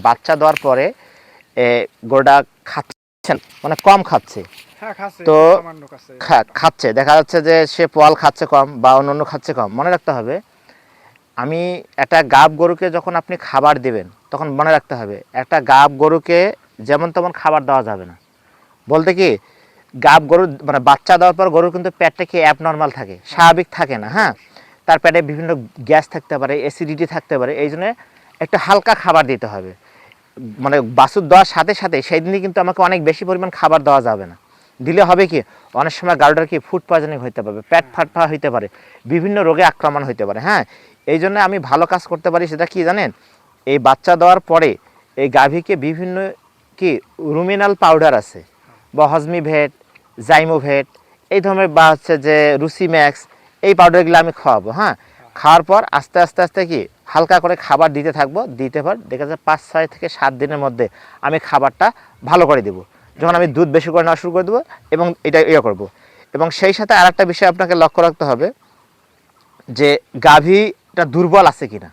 বাচ্চা দেওয়ার পরে গরুটা খাচ্ছে মানে কম খাচ্ছে, তো খাচ্ছে দেখা যাচ্ছে যে সে পোয়াল খাচ্ছে কম বা অন্য খাচ্ছে কম। মনে রাখতে হবে আমি একটা গাব গরুকে যখন আপনি খাবার দিবেন তখন মনে রাখতে হবে একটা গাব গরুকে যেমন তেমন খাবার দেওয়া যাবে না। বলতে কি গাব গরু মানে বাচ্চা দেওয়ার পর গরুর কিন্তু পেটটা কি অ্যাবনর্মাল থাকে, স্বাভাবিক থাকে না। হ্যাঁ, তার পেটে বিভিন্ন গ্যাস থাকতে পারে, অ্যাসিডিটি থাকতে পারে, এই জন্য একটু হালকা খাবার দিতে হবে। মানে বাছুর দেওয়ার সাথে সাথে সেই দিনই কিন্তু আমাকে অনেক বেশি পরিমাণ খাবার দেওয়া যাবে না। দিলে হবে কি অনেক সময় গাড়ুটার কি ফুড পয়জনিং হতে পারে, পেট ফাটা হইতে পারে, বিভিন্ন রোগে আক্রমণ হতে পারে। হ্যাঁ, এই জন্য আমি ভালো কাজ করতে পারি সেটা কি জানেন, এই বাচ্চা দেওয়ার পরে এই গাভীকে বিভিন্ন কি রুমিনাল পাউডার আছে বা হজমিভেট, জাইমোভেট এই ধরনের বা হচ্ছে যে রুসিম্যাক্স, এই পাউডারগুলো আমি খাওয়াবো। হ্যাঁ, খাওয়ার পর আস্তে আস্তে আস্তে কি হালকা করে খাবার দিতে থাকবো, দিতে পর দেখা যায় 5-6 থেকে 7 দিনের মধ্যে আমি খাবারটা ভালো করে দেবো, যখন আমি দুধ বেশি করে নেওয়া শুরু করে দেবো এবং এটা করবো। এবং সেই সাথে আর একটা বিষয় আপনাকে লক্ষ্য রাখতে হবে যে গাভীটা দুর্বল আছে কিনা।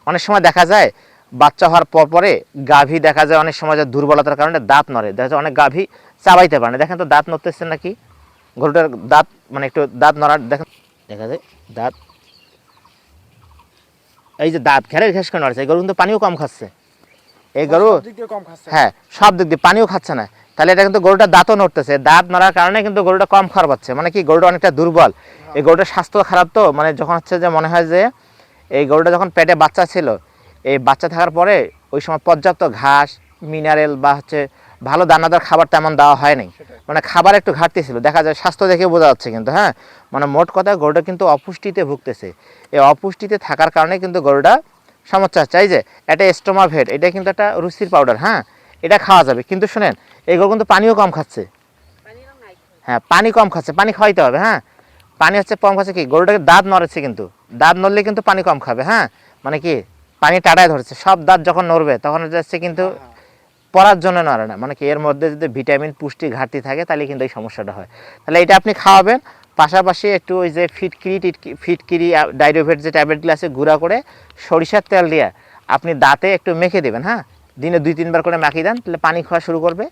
অনেক সময় দেখা যায় বাচ্চা হওয়ার পরে গাভী দেখা যায় অনেক সময় যে দুর্বলতার কারণে দাঁত নড়ে, দেখা যায় অনেক গাভী চাবাইতে পারে না। দেখেন তো দাঁত নড়তেছে নাকি, গরুটার দাঁত মানে একটু দাঁত নড়ার দেখেন, দেখা যায় দাঁত, এই যে দাঁত ঘেরের ঘেস করে নড়ছে, এই গরু কিন্তু পানিও কম খাচ্ছে। এই গরু হ্যাঁ সব দিক দিয়ে পানিও খাচ্ছে না, তাহলে এটা কিন্তু গরুটা দাঁতও নড়তেছে, দাঁত নড়ার কারণে কিন্তু গরুটা কম খাওয়ার পাচ্ছে, মানে কি গরুটা অনেকটা দুর্বল। এই গরুটার স্বাস্থ্য খারাপ, তো মানে যখন হচ্ছে যে মনে হয় যে এই গরুটা যখন পেটে বাচ্চা ছিল, এই বাচ্চা থাকার পরে ওই সময় পর্যাপ্ত ঘাস, মিনারেল বা হচ্ছে ভালো দানাদার খাবার তেমন দেওয়া হয়নি, মানে খাবার একটু ঘাটতি ছিল, দেখা যায় স্বাস্থ্য দেখে বোঝা যাচ্ছে কিন্তু। হ্যাঁ, মানে মোট কথা গরুটা কিন্তু অপুষ্টিতে ভুগতেছে। এই অপুষ্টিতে থাকার কারণে কিন্তু গরুটা সমস্যা হচ্ছে। এই যে এটা স্টোমাভেট, এটা কিন্তু একটা রুচির পাউডার। হ্যাঁ, এটা খাওয়া যাবে, কিন্তু শোনেন এই গরু কিন্তু পানিও কম খাচ্ছে। হ্যাঁ, পানি কম খাচ্ছে, পানি খাওয়াইতে হবে। হ্যাঁ, পানি হচ্ছে কম খাচ্ছে, কি গরুটাকে দাঁত নড়েছে, কিন্তু দাঁত নড়লে কিন্তু পানি কম খাবে। হ্যাঁ, মানে কি পানি টাটায় ধরছে, সব দাঁত যখন নড়বে তখন যাচ্ছে কিন্তু পড়ার জন্য নড়ে না, মানে কি এর মধ্যে যদি ভিটামিন পুষ্টি ঘাটতি থাকে তাহলে কিন্তু এই সমস্যাটা হয়। তাহলে এটা আপনি খাওয়াবেন, পাশাপাশি একটু ওই যে ফিটকিরি ডাইডোভেট যে ট্যাবলেটগুলো আছে গুঁড়া করে সরিষার তেল দিয়ে আপনি দাঁতে একটু মেখে দেবেন। হ্যাঁ, দিনে 2-3 বার করে মাখিয়ে দেন, তাহলে পানি খাওয়া শুরু করবে।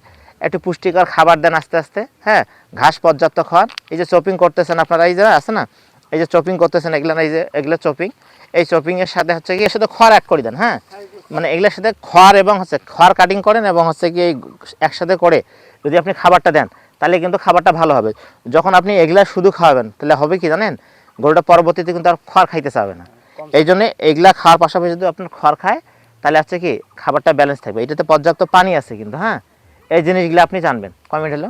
একটু পুষ্টিকর খাবার দেন আস্তে আস্তে। হ্যাঁ, ঘাস পর্যাপ্ত খাওয়ান। এই যে চপিং করতেছেন আপনারা, এই যে আছে না, এই যে চপিং করতেছেন এগুলো, এই যে এগুলো চপিং, এই চপিংয়ের সাথে হচ্ছে কি এর সাথে খড় অ্যাড করে দেন। হ্যাঁ, মানে এগুলোর সাথে খড় এবং হচ্ছে খড় কাটিং করেন এবং হচ্ছে কি একসাথে করে যদি আপনি খাবারটা দেন তাহলে কিন্তু খাবারটা ভালো হবে। যখন আপনি এগুলা শুধু খাওয়াবেন তাহলে হবে কি জানেন, গরুটা পরবর্তীতে কিন্তু আর খড় খাইতে চাবে না। এই জন্য এগুলা খাওয়ার পাশাপাশি যদি আপনার খড় খায় তাহলে হচ্ছে কি খাবারটা ব্যালেন্স থাকবে। এটাতে পর্যাপ্ত পানি আছে কিন্তু। হ্যাঁ, এই জিনিসগুলো আপনি জানবেন। কমেন্ট হলো।